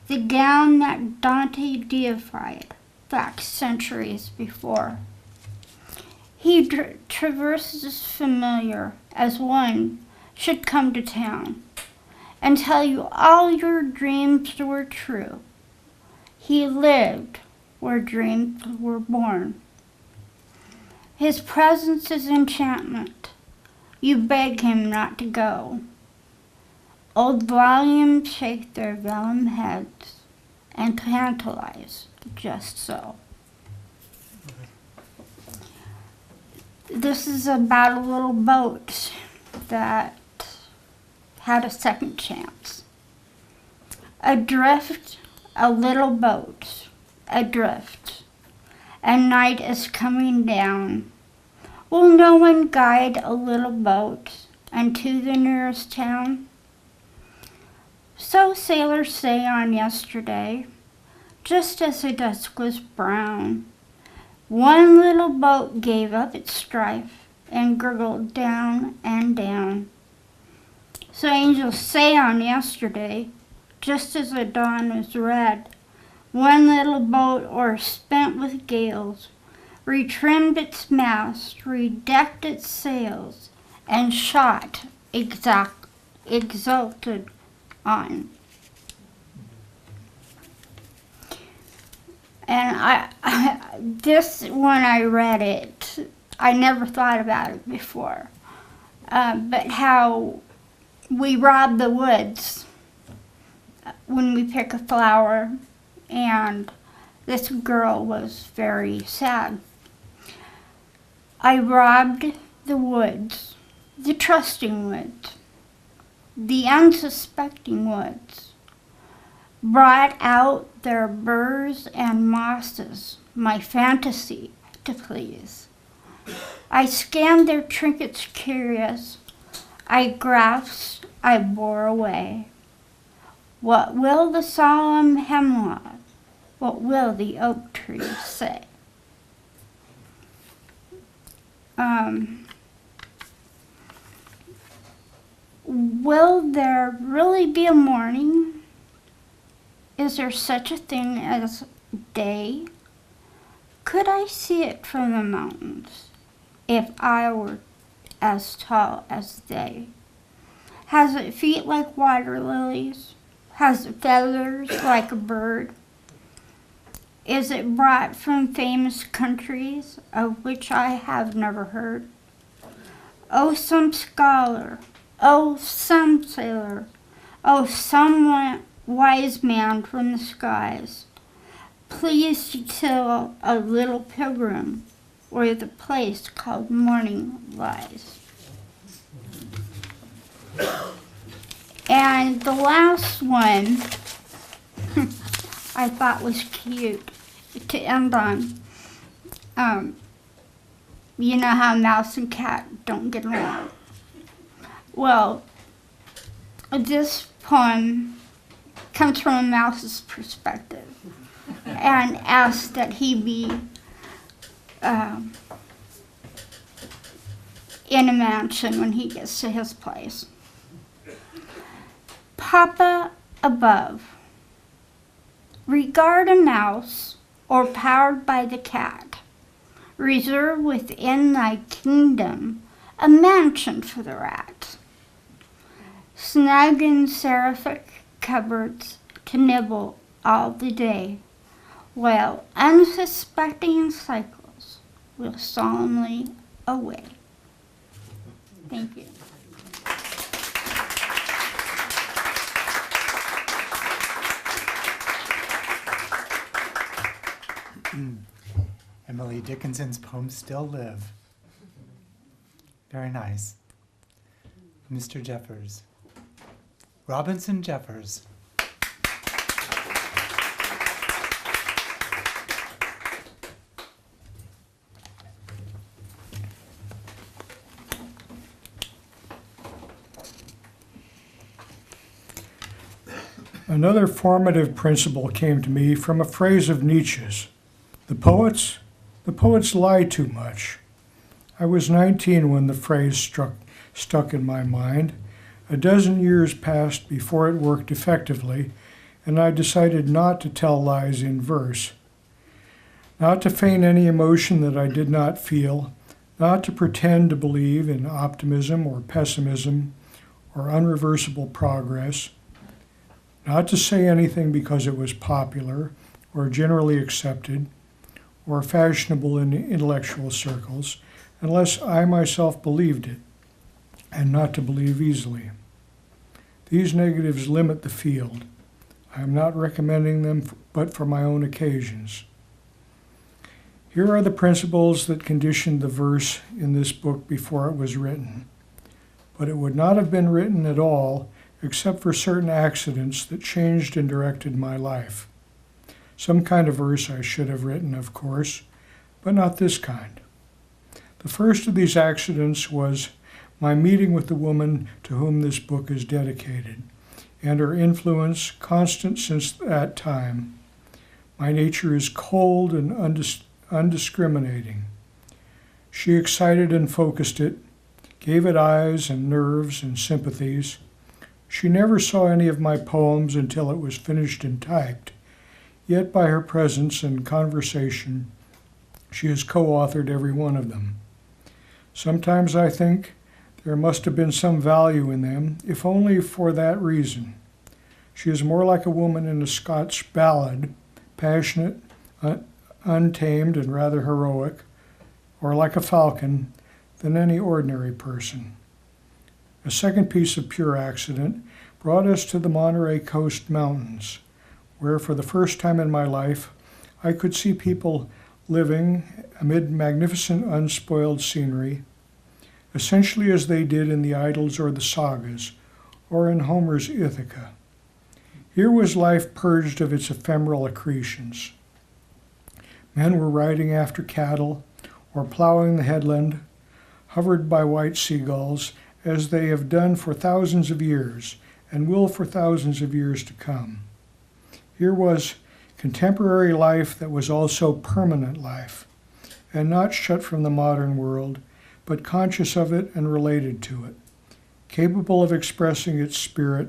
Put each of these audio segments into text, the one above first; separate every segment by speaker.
Speaker 1: the gown that Dante deified back centuries before. He traverses familiar as one should come to town and tell you all your dreams were true. He lived where dreams were born. His presence is enchantment. You beg him not to go. Old volumes shake their vellum heads and tantalize just so. This is about a little boat that had a second chance. Adrift, a little boat, adrift, and night is coming down. Will no one guide a little boat unto the nearest town? So sailors say on yesterday, just as the dusk was brown. One little boat gave up its strife and gurgled down and down. So angels say on yesterday, just as the dawn was red, one little boat o'erspent with gales, retrimmed its mast, redecked its sails, and shot exulted on. And this, when I read it, I never thought about it before, but how we rob the woods when we pick a flower, and this girl was very sad. I robbed the woods, the trusting woods, the unsuspecting woods, brought out their burrs and mosses, my fantasy to please. I scanned their trinkets curious, I grasped, I bore away. What will the solemn hemlock, what will the oak tree say? Will there really be a morning? Is there such a thing as day? Could I see it from the mountains if I were as tall as they? Has it feet like water lilies? Has it feathers like a bird? Is it brought from famous countries of which I have never heard? Oh, some scholar, oh, some sailor, oh, some wise man from the skies, please to tell a little pilgrim where the place called morning lies. And the last one I thought was cute to end on. You know how mouse and cat don't get along. Well, this poem comes from a mouse's perspective and asks that he be in a mansion when he gets to his place. Papa above, regard a mouse or powered by the cat. Reserve within thy kingdom a mansion for the rat. Snug in seraphic cupboards to nibble all the day, while unsuspecting cycles will solemnly away. Thank you.
Speaker 2: Emily Dickinson's poems still live. Very nice. Mr. Jeffers. Robinson Jeffers.
Speaker 3: Another formative principle came to me from a phrase of Nietzsche's. The poets lie too much. I was 19 when the phrase stuck in my mind. A dozen years passed before it worked effectively, and I decided not to tell lies in verse, not to feign any emotion that I did not feel, not to pretend to believe in optimism or pessimism or unreversible progress, not to say anything because it was popular or generally accepted or fashionable in intellectual circles, unless I myself believed it, and not to believe easily. These negatives limit the field. I am not recommending them but for my own occasions. Here are the principles that conditioned the verse in this book before it was written. But it would not have been written at all except for certain accidents that changed and directed my life. Some kind of verse I should have written, of course, but not this kind. The first of these accidents was my meeting with the woman to whom this book is dedicated, and her influence constant since that time. My nature is cold and undiscriminating. She excited and focused it, gave it eyes and nerves and sympathies. She never saw any of my poems until it was finished and typed, yet by her presence and conversation, she has co-authored every one of them. Sometimes I think there must have been some value in them, if only for that reason. She is more like a woman in a Scotch ballad, passionate, untamed, and rather heroic, or like a falcon, than any ordinary person. A second piece of pure accident brought us to the Monterey Coast Mountains, where for the first time in my life I could see people living amid magnificent unspoiled scenery, essentially as they did in the Idylls or the Sagas, or in Homer's Ithaca. Here was life purged of its ephemeral accretions. Men were riding after cattle, or plowing the headland, hovered by white seagulls, as they have done for thousands of years, and will for thousands of years to come. Here was contemporary life that was also permanent life, and not shut from the modern world, but conscious of it and related to it, capable of expressing its spirit,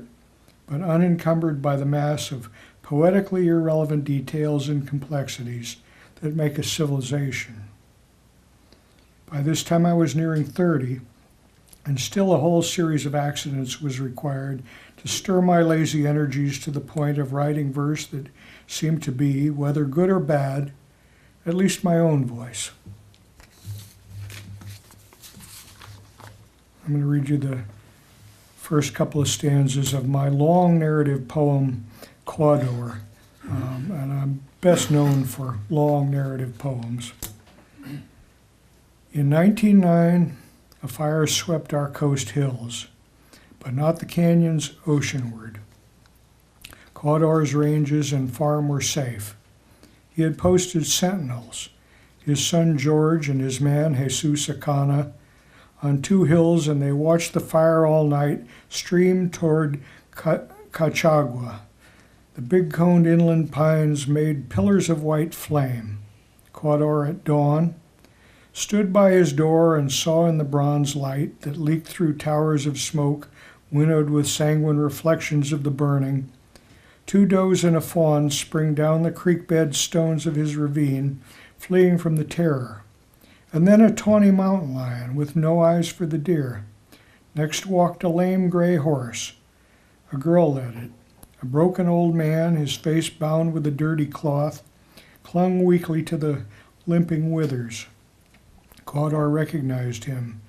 Speaker 3: but unencumbered by the mass of poetically irrelevant details and complexities that make a civilization. By this time I was nearing 30, and still a whole series of accidents was required to stir my lazy energies to the point of writing verse that seemed to be, whether good or bad, at least my own voice. I'm going to read you the first couple of stanzas of my long narrative poem, Quador, and I'm best known for long narrative poems. In 1909, a fire swept our coast hills, but not the canyons oceanward. Quador's ranges and farm were safe. He had posted sentinels, his son George and his man Jesus Acana, on 2 hills, and they watched the fire all night stream toward Cachagua. The big-coned inland pines made pillars of white flame. Quador at dawn stood by his door and saw in the bronze light that leaked through towers of smoke winnowed with sanguine reflections of the burning, 2 does and a fawn spring down the creek-bed stones of his ravine, fleeing from the terror. And then a tawny mountain lion with no eyes for the deer. Next walked a lame gray horse. A girl led it. A broken old man, his face bound with a dirty cloth, clung weakly to the limping withers. Quador recognized him,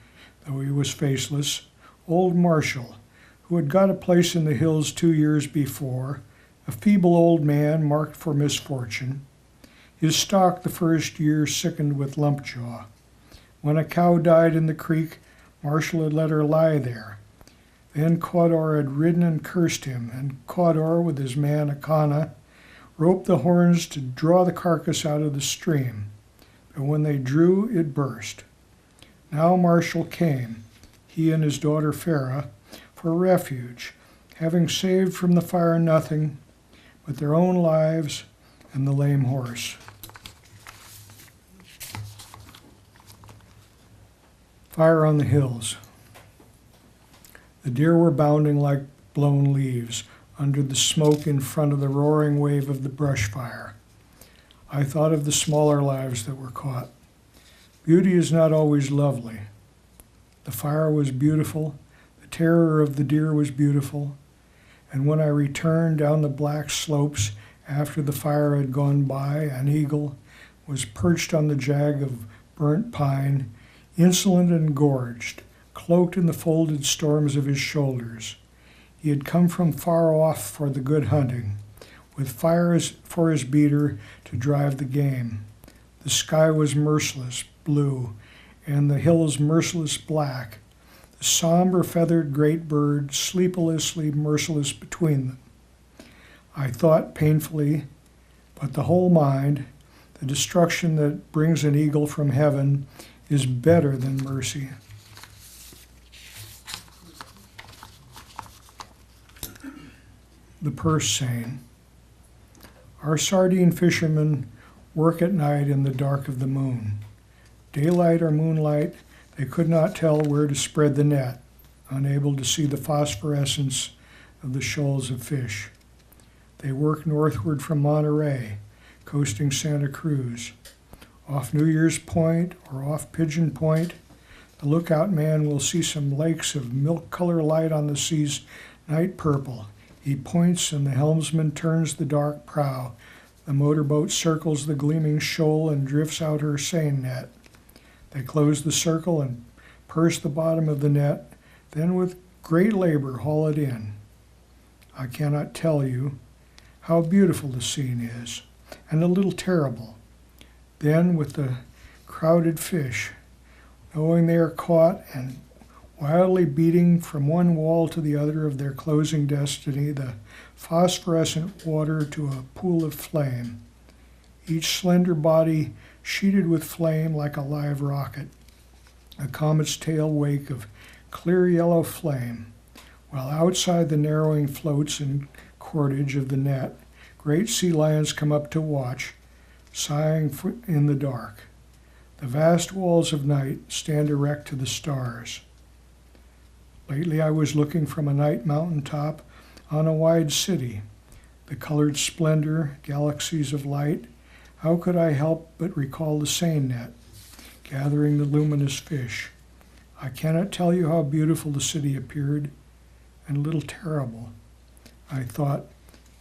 Speaker 3: though he was faceless, old Marshall, who had got a place in the hills 2 years before, a feeble old man marked for misfortune. His stock the first year sickened with lumpjaw. When a cow died in the creek, Marshall had let her lie there. Then Quador had ridden and cursed him, and Quador, with his man Acana, roped the horns to draw the carcass out of the stream. But when they drew, it burst. Now Marshall came, he and his daughter Farah, for refuge, having saved from the fire nothing but their own lives and the lame horse. Fire on the hills. The deer were bounding like blown leaves, under the smoke in front of the roaring wave of the brush fire. I thought of the smaller lives that were caught. Beauty is not always lovely. The fire was beautiful, the terror of the deer was beautiful, and when I returned down the black slopes after the fire had gone by, an eagle was perched on the jag of burnt pine, insolent and gorged, cloaked in the folded storms of his shoulders. He had come from far off for the good hunting, with fires for his beater to drive the game. The sky was merciless blue, and the hills merciless black, the somber feathered great bird sleeplessly merciless between them. I thought painfully, but the whole mind, the destruction that brings an eagle from heaven, is better than mercy. The purse seine. Our sardine fishermen work at night in the dark of the moon. Daylight or moonlight, they could not tell where to spread the net, unable to see the phosphorescence of the shoals of fish. They work northward from Monterey, coasting Santa Cruz. Off New Year's Point or off Pigeon Point, the lookout man will see some lakes of milk-color light on the sea's night purple. He points and the helmsman turns the dark prow. The motorboat circles the gleaming shoal and drifts out her seine net. They close the circle and purse the bottom of the net, then with great labor haul it in. I cannot tell you how beautiful the scene is, and a little terrible. Then with the crowded fish, knowing they are caught and wildly beating from one wall to the other of their closing destiny, the phosphorescent water to a pool of flame, each slender body sheeted with flame like a live rocket, a comet's tail wake of clear yellow flame, while outside the narrowing floats and cordage of the net, great sea lions come up to watch, sighing in the dark. The vast walls of night stand erect to the stars. Lately I was looking from a night mountaintop on a wide city, the colored splendor, galaxies of light. How could I help but recall the seine net, gathering the luminous fish? I cannot tell you how beautiful the city appeared, and a little terrible. I thought,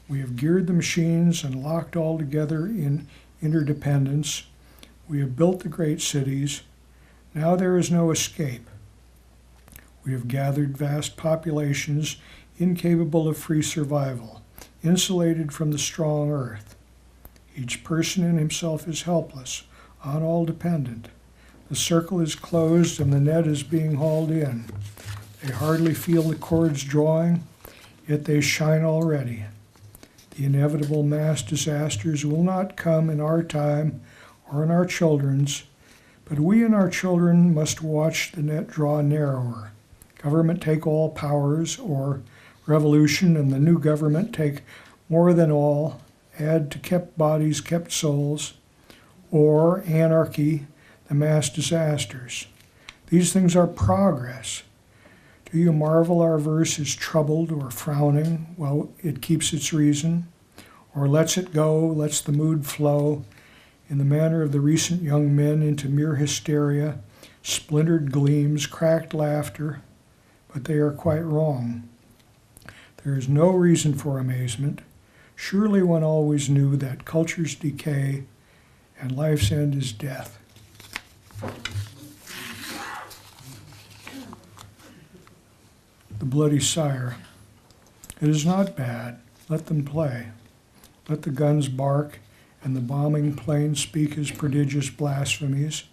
Speaker 3: we have geared the machines and locked all together in interdependence. We have built the great cities. Now there is no escape. We have gathered vast populations incapable of free survival, insulated from the strong earth. Each person in himself is helpless, on all dependent. The circle is closed and the net is being hauled in. They hardly feel the cords drawing, yet they shine already. The inevitable mass disasters will not come in our time or in our children's, but we and our children must watch the net draw narrower. Government take all powers, or revolution and the new government take more than all, add to kept bodies, kept souls, or anarchy, the mass disasters. These things are progress. Do you marvel our verse is troubled or frowning while it keeps its reason, or lets it go, lets the mood flow, in the manner of the recent young men, into mere hysteria, splintered gleams, cracked laughter, but they are quite wrong. There is no reason for amazement. Surely one always knew that cultures decay and life's end is death. The bloody sire. It is not bad. Let them play. Let the guns bark and the bombing planes speak his prodigious blasphemies.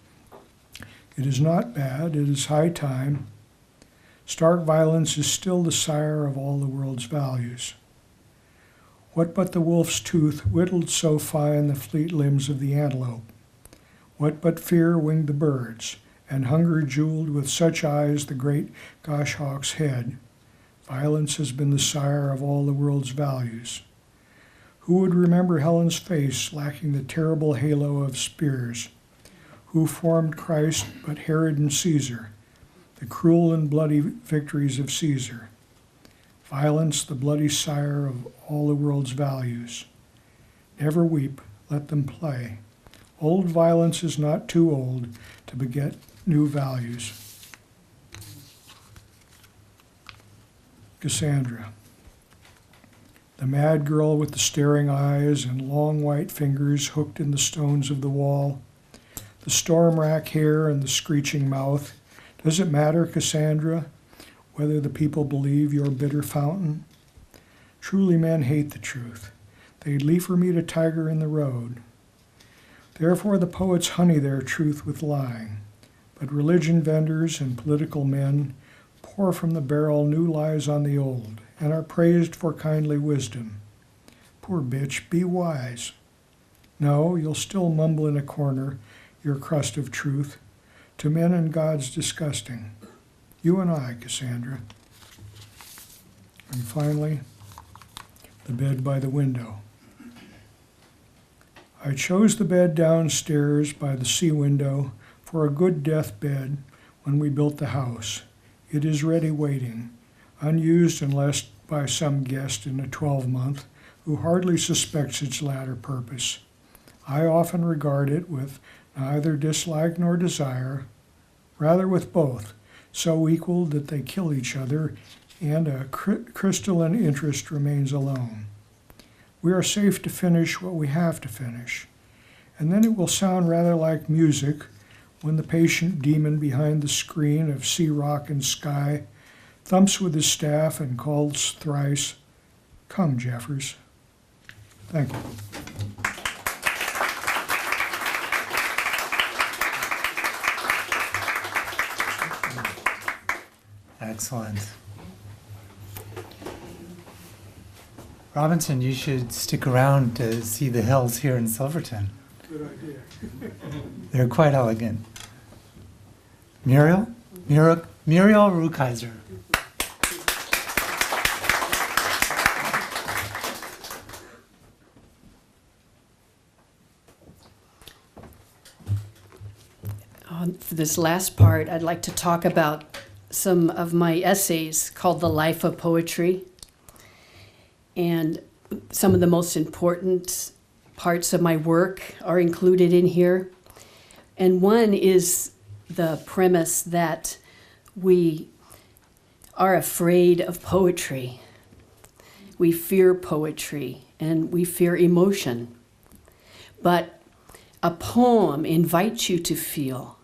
Speaker 3: It is not bad. It is high time. Stark violence is still the sire of all the world's values. What but the wolf's tooth whittled so fine the fleet limbs of the antelope? What but fear winged the birds, and hunger jeweled with such eyes the great goshawk's head? Violence has been the sire of all the world's values. Who would remember Helen's face lacking the terrible halo of spears? Who formed Christ but Herod and Caesar, the cruel and bloody victories of Caesar? Violence, the bloody sire of all the world's values. Never weep, let them play. Old violence is not too old to beget new values. Cassandra. The mad girl with the staring eyes and long white fingers hooked in the stones of the wall. The storm-rack hair and the screeching mouth. Does it matter, Cassandra, whether the people believe your bitter fountain? Truly men hate the truth. They'd liefer meet a tiger in the road. Therefore the poets honey their truth with lying. But religion vendors and political men pour from the barrel new lies on the old, and are praised for kindly wisdom. Poor bitch, be wise. No, you'll still mumble in a corner your crust of truth, to men and gods disgusting. You and I, Cassandra. And finally, the bed by the window. I chose the bed downstairs by the sea window for a good deathbed when we built the house. It is ready waiting, unused unless by some guest in a 12-month who hardly suspects its latter purpose. I often regard it with neither dislike nor desire, rather with both, so equal that they kill each other, and a crystalline interest remains alone. We are safe to finish what we have to finish, and then it will sound rather like music when the patient demon behind the screen of sea rock and sky thumps with his staff and calls thrice, "Come, Jeffers." Thank you.
Speaker 2: Excellent. Robinson, you should stick around to see the hills here in Silverton.
Speaker 3: Good idea.
Speaker 2: They're quite elegant. Muriel Rukeyser.
Speaker 4: For this last part, I'd like to talk about some of my essays called The Life of Poetry. And some of the most important parts of my work are included in here. And one is the premise that we are afraid of poetry. We fear poetry and we fear emotion. But a poem invites you to feel.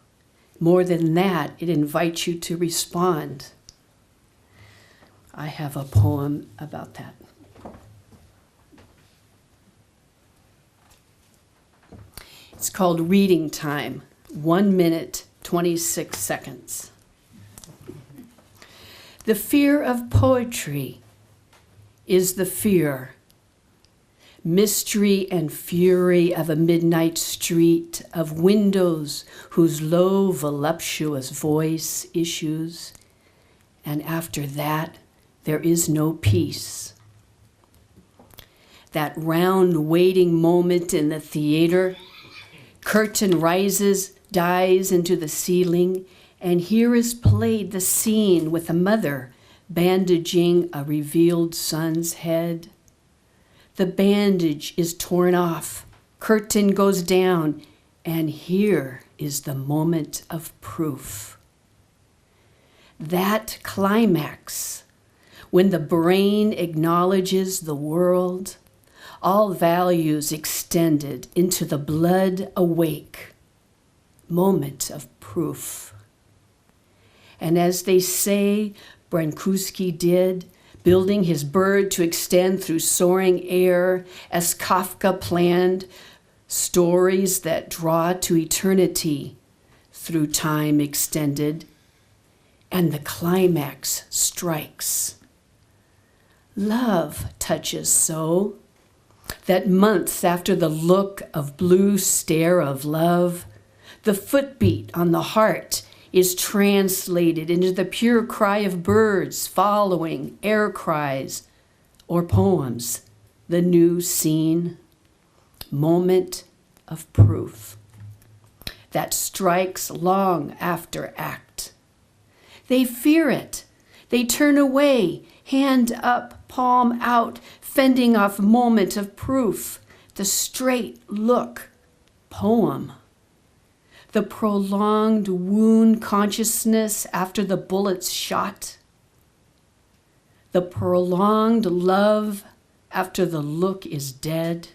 Speaker 4: More than that, it invites you to respond. I have a poem about that. It's called Reading Time, 1 minute, 26 seconds. The fear of poetry is the fear, mystery and fury of a midnight street, of windows whose low, voluptuous voice issues, and after that, there is no peace. That round waiting moment in the theater, curtain rises, dies into the ceiling, and here is played the scene with a mother bandaging a revealed son's head. The bandage is torn off, curtain goes down, and here is the moment of proof. That climax, when the brain acknowledges the world, all values extended into the blood awake, moment of proof. And as they say Brancusi did, building his bird to extend through soaring air, as Kafka planned, stories that draw to eternity through time extended, and the climax strikes. Love touches so that months after the look of blue stare of love, the footbeat on the heart is translated into the pure cry of birds following air cries or poems, the new scene, moment of proof that strikes long after act. They fear it. They turn away Hand up, palm out, fending off moment of proof, the straight look, poem. The prolonged wound consciousness after the bullet's shot. The prolonged love after the look is dead.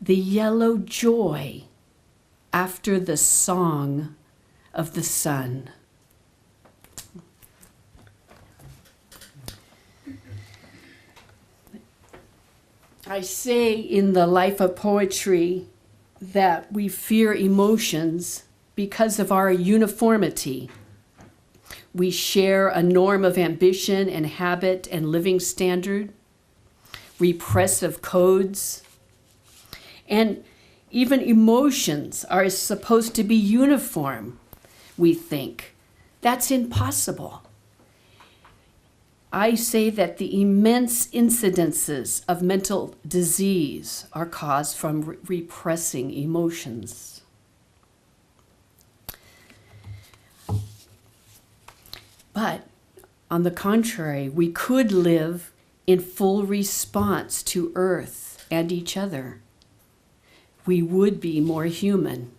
Speaker 4: The yellow joy after the song of the sun. I say in the life of poetry that we fear emotions because of our uniformity. We share a norm of ambition and habit and living standard, repressive codes, and even emotions are supposed to be uniform, we think. That's impossible. I say that the immense incidences of mental disease are caused from repressing emotions. But on the contrary, we could live in full response to Earth and each other. We would be more human.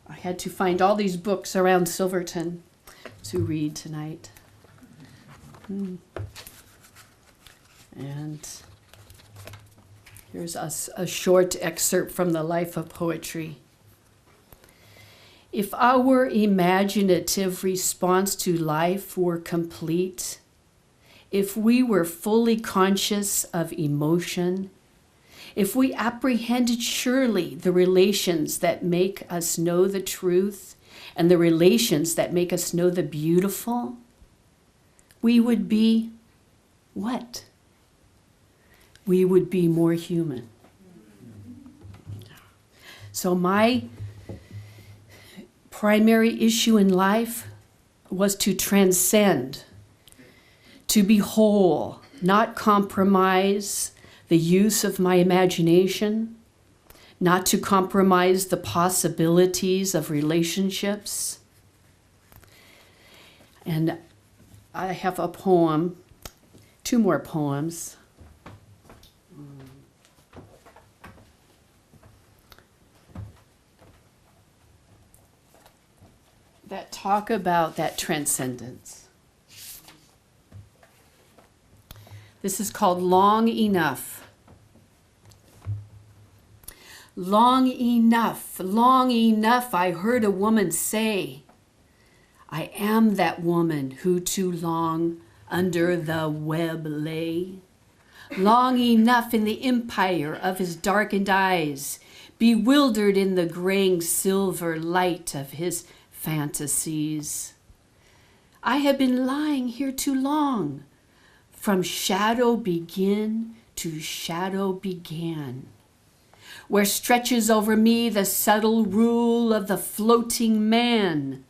Speaker 4: I had to find all these books around Silverton to read tonight. And here's a short excerpt from the life of poetry. If our imaginative response to life were complete, if we were fully conscious of emotion, if we apprehended surely the relations that make us know the truth and the relations that make us know the beautiful, we would be what? We would be more human. So my primary issue in life was to transcend, to be whole, not compromise the use of my imagination, not to compromise the possibilities of relationships. And I have a poem, 2 more poems. That talk about that transcendence. This is called Long Enough. Long enough, I heard a woman say, I am that woman who too long under the web lay. Long enough in the empire of his darkened eyes, bewildered in the graying silver light of his fantasies. I have been lying here too long, from shadow begin to shadow began, where stretches over me the subtle rule of the floating man.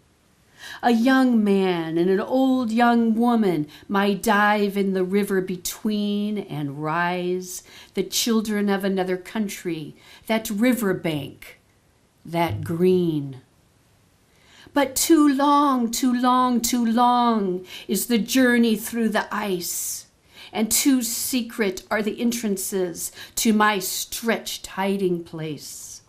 Speaker 4: A young man and an old young woman might dive in the river between and rise, the children of another country, that river bank, that green. But too long is the journey through the ice, and too secret are the entrances to my stretched hiding place.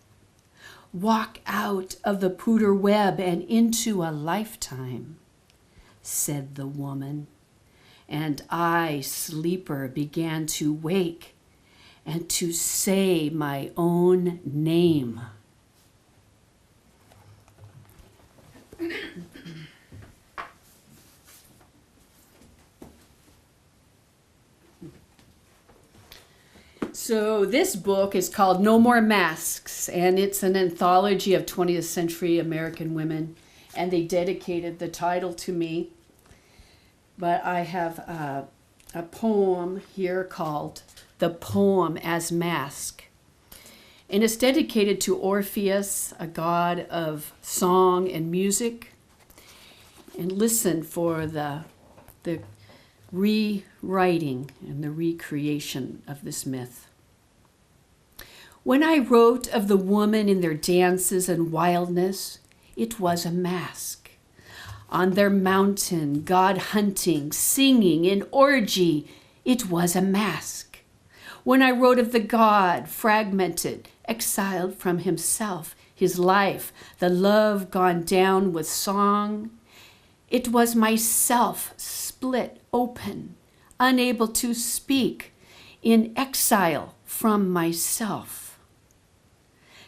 Speaker 4: Walk out of the pewter web and into a lifetime, said the woman, and I, sleeper, began to wake and to say my own name. So this book is called No More Masks, and it's an anthology of 20th century American women, and they dedicated the title to me. But I have a poem here called The Poem as Mask. And it's dedicated to Orpheus, a god of song and music. And listen for the rewriting and the recreation of this myth. When I wrote of the woman in their dances and wildness, it was a mask. On their mountain, God hunting, singing in orgy, it was a mask. When I wrote of the God fragmented, exiled from himself, his life, the love gone down with song, it was myself split open, unable to speak, in exile from myself.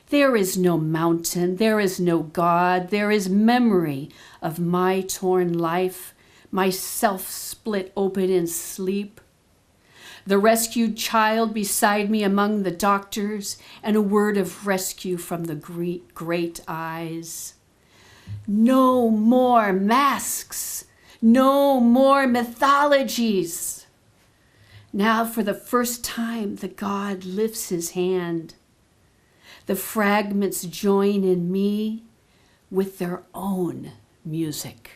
Speaker 4: There is no mountain, there is no God, there is memory of my torn life, myself split open in sleep. The rescued child beside me among the doctors, and a word of rescue from the great eyes. No more masks, no more mythologies. Now for the first time the God lifts his hand. The fragments join in me with their own music.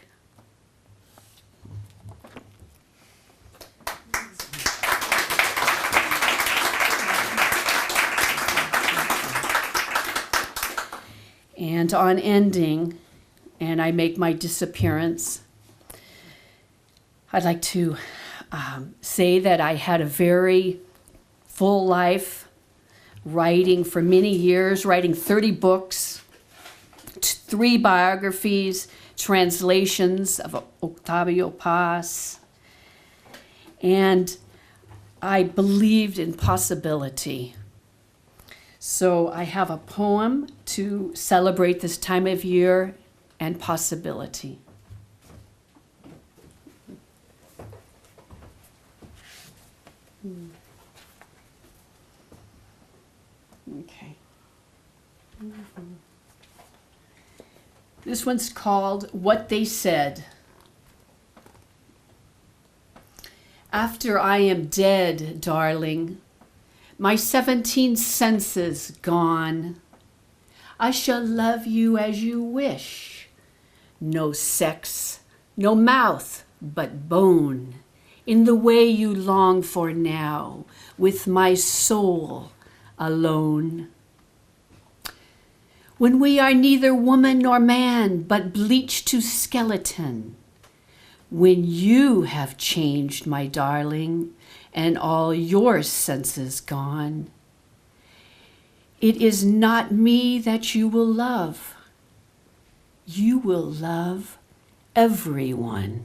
Speaker 4: And on ending, and I make my disappearance, I'd like to say that I had a very full life, writing for many years, writing 30 books, 3 biographies, translations of Octavio Paz. And I believed in possibility. So I have a poem to celebrate this time of year and possibility. Okay. This one's called What They Said. After I am dead, darling, my 17 senses gone, I shall love you as you wish. No sex, no mouth, but bone, in the way you long for now, with my soul alone. When we are neither woman nor man, but bleached to skeleton, when you have changed, my darling, and all your senses gone, it is not me that you will love. You will love everyone.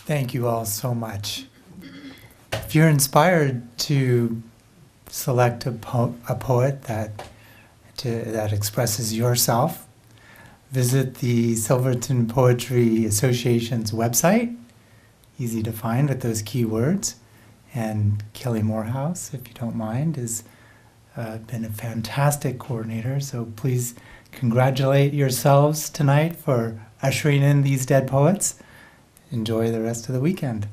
Speaker 2: Thank you all so much. If you're inspired to select a poet that expresses yourself, visit the Silverton Poetry Association's website, easy to find with those keywords. And Kelly Morehouse, if you don't mind, has been a fantastic coordinator. So please congratulate yourselves tonight for ushering in these dead poets. Enjoy the rest of the weekend.